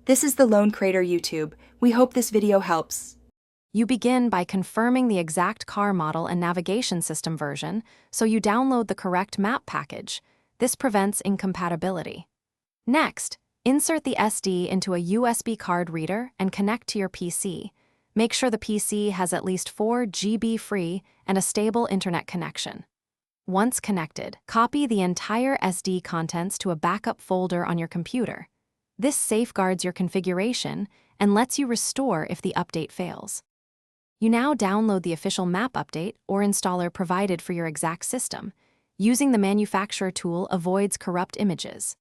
This is the Lone Crater YouTube. We hope this video helps. You begin by confirming the exact car model and navigation system version, so you download the correct map package. This prevents incompatibility. Next, insert the SD into a USB card reader and connect to your PC. Make sure the PC has at least 4 GB free and a stable internet connection. Once connected, copy the entire SD contents to a backup folder on your computer. This safeguards your configuration and lets you restore if the update fails. You now download the official map update or installer provided for your exact system. Using the manufacturer tool avoids corrupt images.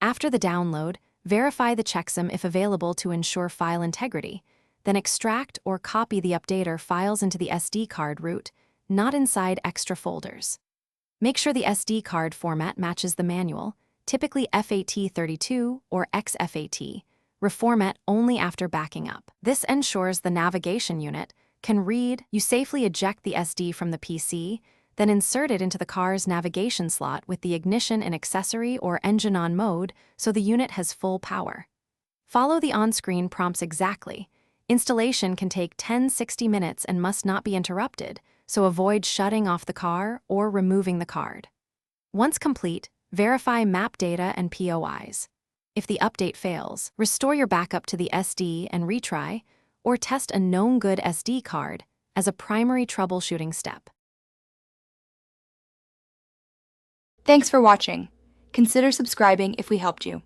After the download, verify the checksum if available to ensure file integrity. Then extract or copy the updater files into the SD card root, not inside extra folders. Make sure the SD card format matches the manual, typically FAT32 or XFAT. Reformat only after backing up. This ensures the navigation unit can read. You safely eject the SD from the PC, then insert it into the car's navigation slot with the ignition in accessory or engine on mode so the unit has full power. Follow the on-screen prompts exactly. Installation can take 10-60 minutes and must not be interrupted, so avoid shutting off the car or removing the card. Once complete, verify map data and POIs. If the update fails, restore your backup to the SD and retry, or test a known good SD card as a primary troubleshooting step. Thanks for watching. Consider subscribing if we helped you.